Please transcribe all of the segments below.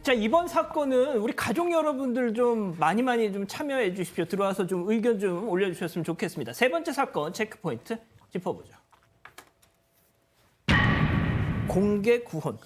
자, 이번 사건은 우리 가족 여러분들 좀 많이 좀 참여해 주십시오. 들어와서 좀 의견 좀 올려주셨으면 좋겠습니다. 세 번째 사건 체크포인트 짚어보죠. 공개 구혼.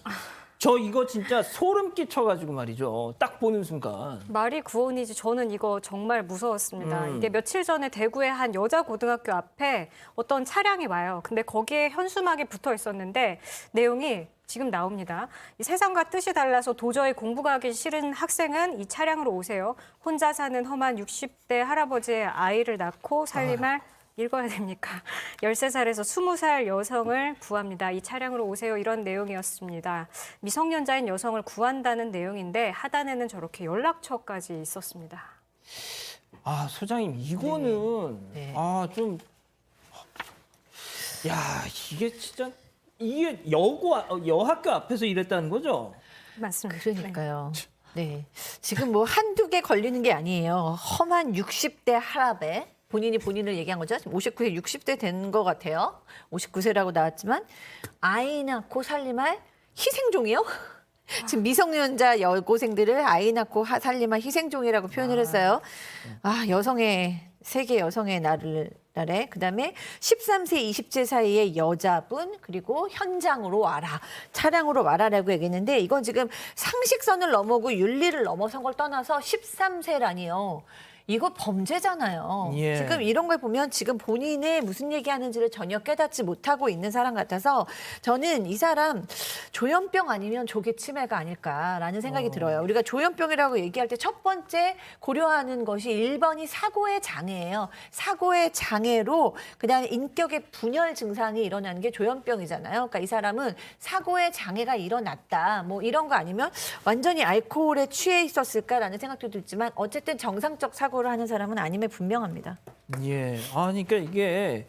저 이거 진짜 소름 끼쳐가지고 말이죠. 딱 보는 순간. 말이 구혼이지 저는 이거 정말 무서웠습니다. 이게 며칠 전에 대구의 한 여자 고등학교 앞에 어떤 차량이 와요. 근데 거기에 현수막이 붙어 있었는데 내용이 지금 나옵니다. 이 세상과 뜻이 달라서 도저히 공부가 하기 싫은 학생은 이 차량으로 오세요. 혼자 사는 험한 60대 할아버지의 아이를 낳고 살림할 읽어야 됩니까? 13살에서 20살 여성을 구합니다. 이 차량으로 오세요. 이런 내용이었습니다. 미성년자인 여성을 구한다는 내용인데 하단에는 저렇게 연락처까지 있었습니다. 아, 소장님, 이거는 네. 좀 야, 이게 진짜 이게 여학교 앞에서 이랬다는 거죠? 맞습니다. 그러니까요. 네. 지금 뭐 한두 개 걸리는 게 아니에요. 험한 60대 할아베. 본인이 본인을 얘기한 거죠. 59세, 60대 된 것 같아요. 59세라고 나왔지만 아이 낳고 살림할 희생종이요? 지금 미성년자 여고생들을 아이 낳고 살림할 희생종이라고 표현을 했어요. 세계 여성의 날에 그다음에 13세, 20세 사이의 여자분 그리고 현장으로 와라, 차량으로 와라라고 얘기했는데 이건 지금 상식선을 넘어고 윤리를 넘어선 걸 떠나서 13세라니요. 이거 범죄잖아요. 예. 지금 이런 걸 보면 지금 본인의 무슨 얘기하는지를 전혀 깨닫지 못하고 있는 사람 같아서 저는 이 사람 조현병 아니면 조기 치매가 아닐까라는 생각이 들어요. 우리가 조현병이라고 얘기할 때 첫 번째 고려하는 것이 1번이 사고의 장애예요. 사고의 장애로 그다음에 인격의 분열 증상이 일어나는 게 조현병이잖아요. 그러니까 이 사람은 사고의 장애가 일어났다. 뭐 이런 거 아니면 완전히 알코올에 취해 있었을까라는 생각도 들지만 어쨌든 정상적 사고를 하는 사람은 아님에 분명합니다. 예. 그러니까 이게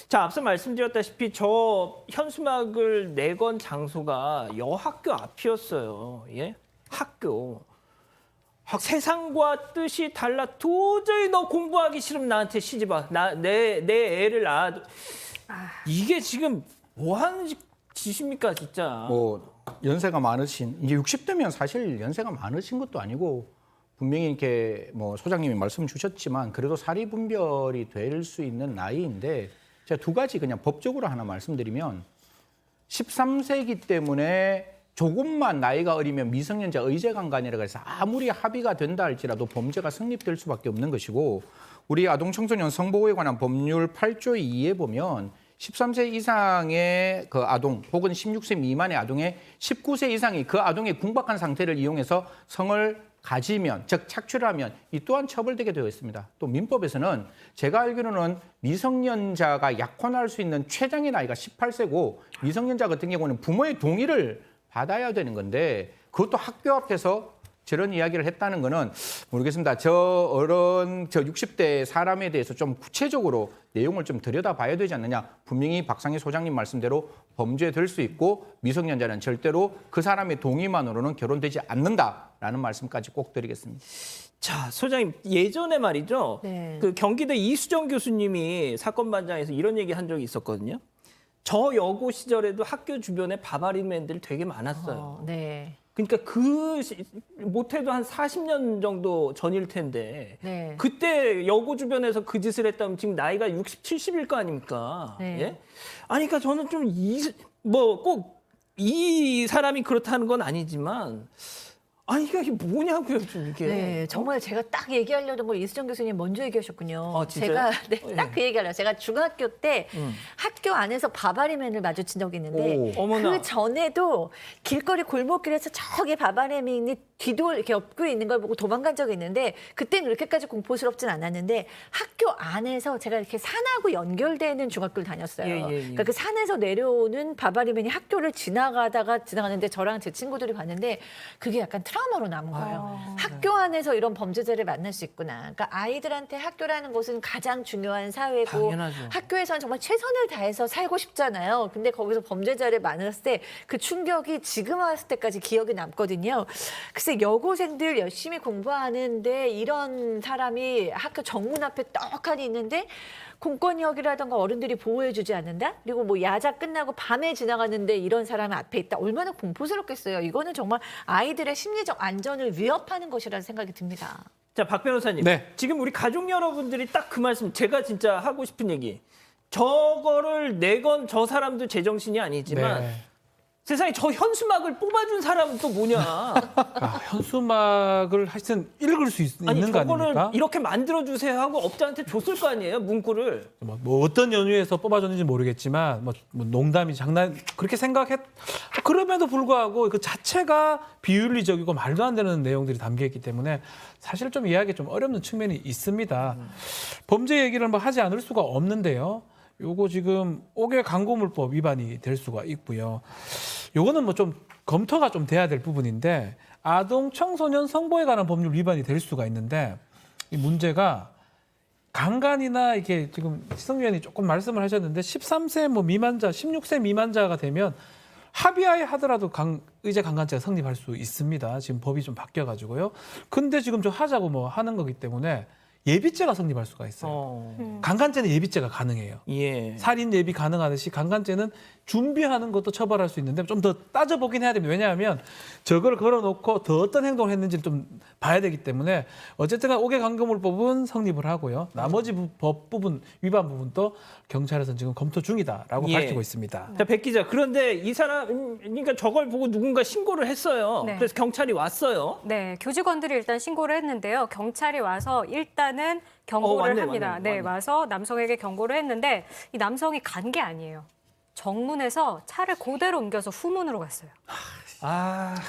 자, 앞서 말씀드렸다시피 저 현수막을 내건 장소가 여학교 앞이었어요. 예? 학교. 세상과 뜻이 달라. 도저히 너 공부하기 싫으면 나한테 시집 와. 내 애를 낳아. 이게 지금 뭐 하는 짓입니까, 진짜? 뭐 연세가 많으신 이제 60대면 사실 연세가 많으신 것도 아니고 분명히 이렇게 뭐 소장님이 말씀 주셨지만 그래도 사리 분별이 될 수 있는 나이인데 제가 두 가지 그냥 법적으로 하나 말씀드리면 13세이기 때문에 조금만 나이가 어리면 미성년자 의제강간이라고 해서 아무리 합의가 된다 할지라도 범죄가 성립될 수밖에 없는 것이고 우리 아동청소년 성보호에 관한 법률 8조 2에 보면 13세 이상의 그 아동 혹은 16세 미만의 아동의 19세 이상이 그 아동의 궁박한 상태를 이용해서 성을 가지면, 즉 착취를 이 또한 처벌되게 되어 있습니다. 또 민법에서는 제가 알기로는 미성년자가 약혼할 수 있는 최장의 나이가 18세고 미성년자 같은 경우는 부모의 동의를 받아야 되는 건데 그것도 학교 앞에서 저런 이야기를 했다는 거는 모르겠습니다. 저 60대 사람에 대해서 좀 구체적으로 내용을 좀 들여다봐야 되지 않느냐. 분명히 박상희 소장님 말씀대로 범죄될 수 있고 미성년자는 절대로 그 사람의 동의만으로는 결혼되지 않는다라는 말씀까지 꼭 드리겠습니다. 자, 소장님, 예전에 말이죠. 네. 그 경기대 이수정 교수님이 사건 반장에서 이런 얘기 한 적이 있었거든요. 저 여고 시절에도 학교 주변에 바바리맨들 되게 많았어요. 네. 그러니까 못해도 한 40년 정도 전일 텐데 네. 그때 여고 주변에서 그 짓을 했다면 지금 나이가 60, 70일 거 아닙니까? 네. 예? 그러니까 저는 좀 꼭 이 사람이 그렇다는 건 아니지만 이게 뭐냐고요, 좀 이게. 네, 정말 제가 딱 얘기하려던 걸 이수정 교수님 먼저 얘기하셨군요. 진짜요? 제가 딱 그 얘기하려고. 제가 중학교 때 학교 안에서 바바리맨을 마주친 적이 있는데 어머나. 그 전에도 길거리 골목길에서 저기 바바리맨이 뒤돌 이렇게 엎고 있는 걸 보고 도망간 적이 있는데 그때는 그렇게까지 공포스럽진 않았는데 학교 안에서 제가 이렇게 산하고 연결되는 중학교를 다녔어요. 그러니까 그 산에서 내려오는 바바리맨이 학교를 지나가는데 저랑 제 친구들이 봤는데 그게 약간 트라우마로 남은 거예요. 학교 안에서 이런 범죄자를 만날 수 있구나. 그러니까 아이들한테 학교라는 곳은 가장 중요한 사회고 당연하죠. 학교에서는 정말 최선을 다해서 살고 싶잖아요. 근데 거기서 범죄자를 만났을 때 그 충격이 지금 왔을 때까지 기억이 남거든요. 글쎄 여고생들 열심히 공부하는데 이런 사람이 학교 정문 앞에 떡하니 있는데 공권력이라든가 어른들이 보호해주지 않는다? 그리고 뭐 야자 끝나고 밤에 지나가는데 이런 사람이 앞에 있다. 얼마나 공포스럽겠어요. 이거는 정말 아이들의 심리적 안전을 위협하는 것이라는 생각이 듭니다. 자, 박 변호사님. 네. 지금 우리 가족 여러분들이 딱 그 말씀, 제가 진짜 하고 싶은 얘기. 저거를 내건 저 사람도 제정신이 아니지만 네. 세상에 저 현수막을 뽑아준 사람은 또 뭐냐. 아, 현수막을 하여튼 읽을 수 아니, 있는 거 저거를 아닙니까? 이렇게 만들어주세요 하고 업자한테 줬을 거 아니에요, 문구를. 뭐 어떤 연유에서 뽑아줬는지 모르겠지만 뭐 농담이 장난 그렇게 그럼에도 불구하고 그 자체가 비윤리적이고 말도 안 되는 내용들이 담겨 있기 때문에 사실 좀 이해하기 좀 어렵는 측면이 있습니다. 범죄 얘기를 뭐 하지 않을 수가 없는데요. 요거 지금 5개 광고물법 위반이 될 수가 있고요. 요거는 뭐 좀 검토가 좀 돼야 될 부분인데 아동 청소년 성보에 관한 법률 위반이 될 수가 있는데 이 문제가 강간이나 이게 지금 시성위원이 조금 말씀을 하셨는데 13세 뭐 미만자, 16세 미만자가 되면 합의하에 하더라도 의제 강간죄가 성립할 수 있습니다. 지금 법이 좀 바뀌어가지고요. 근데 지금 저 하자고 뭐 하는 거기 때문에 예비죄가 성립할 수가 있어요. 강간죄는 예비죄가 가능해요. 예. 살인 예비 가능하듯이 강간죄는 준비하는 것도 처벌할 수 있는데 좀 더 따져보긴 해야 됩니다. 왜냐하면 저걸 걸어놓고 더 어떤 행동을 했는지를 좀 봐야 되기 때문에 어쨌든 5개 강간물법은 성립을 하고요. 나머지 법 부분, 위반 부분도 경찰에서는 지금 검토 중이다라고 예. 밝히고 있습니다. 자, 백 기자. 그런데 이 사람, 그러니까 저걸 보고 누군가 신고를 했어요. 네. 그래서 경찰이 왔어요. 네, 교직원들이 일단 신고를 했는데요. 경찰이 와서 일단은 경고를 왔네, 합니다. 왔네, 네, 왔네. 와서 남성에게 경고를 했는데 이 남성이 간 게 아니에요. 정문에서 차를 그대로 옮겨서 후문으로 갔어요.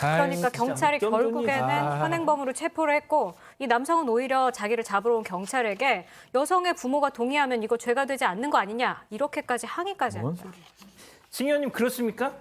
그러니까 경찰이 진짜 결국에는 아. 현행범으로 체포를 했고 이 남성은 오히려 자기를 잡으러 온 경찰에게 여성의 부모가 동의하면 이거 죄가 되지 않는 거 아니냐 이렇게까지 항의까지 합니다. 승 의원님 그렇습니까?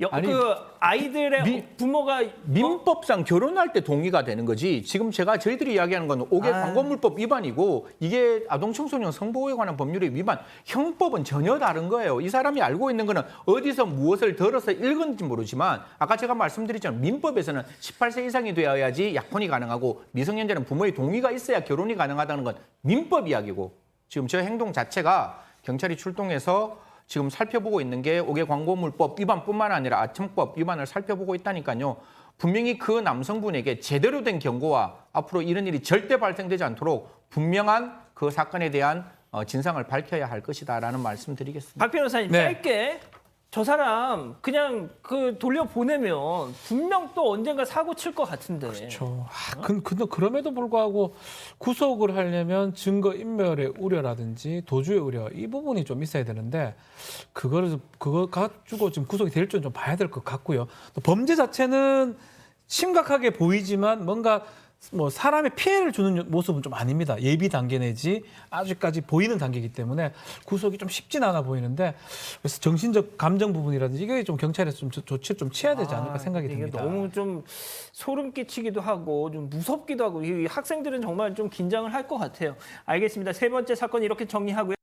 아니, 그 아이들의 미- 부모가 민법상 결혼할 때 동의가 되는 거지. 지금 저희들이 이야기하는 건 5개 광고물법 위반이고 이게 아동 청소년 성보호에 관한 법률의 위반. 형법은 전혀 다른 거예요. 이 사람이 알고 있는 거는 어디서 무엇을 들어서 읽은지 모르지만 아까 제가 말씀드렸지만 민법에서는 18세 이상이 되어야지 약혼이 가능하고 미성년자는 부모의 동의가 있어야 결혼이 가능하다는 건 민법 이야기고 지금 저 행동 자체가 경찰이 출동해서 지금 살펴보고 있는 게 5개 광고물법 위반뿐만 아니라 아청법 위반을 살펴보고 있다니까요. 분명히 그 남성분에게 제대로 된 경고와 앞으로 이런 일이 절대 발생되지 않도록 분명한 그 사건에 대한 진상을 밝혀야 할 것이다라는 말씀드리겠습니다. 박 변호사님 네. 짧게 저 사람 그냥 그 돌려 보내면 분명 또 언젠가 사고 칠 것 같은데. 그렇죠. 근데 그럼에도 불구하고 구속을 하려면 증거 인멸의 우려라든지 도주의 우려 이 부분이 좀 있어야 되는데 그거 가지고 지금 구속이 될 줄은 좀 봐야 될 것 같고요. 또 범죄 자체는 심각하게 보이지만 뭔가 뭐 사람의 피해를 주는 모습은 좀 아닙니다. 예비 단계 내지 아직까지 보이는 단계이기 때문에 구속이 좀 쉽진 않아 보이는데 그래서 정신적 감정 부분이라든지 이게 좀 경찰에서 좀 조치를 좀 취해야 되지 않을까 생각이 이게 듭니다. 너무 좀 소름 끼치기도 하고 좀 무섭기도 하고 이 학생들은 정말 좀 긴장을 할 것 같아요. 알겠습니다. 세 번째 사건 이렇게 정리하고요.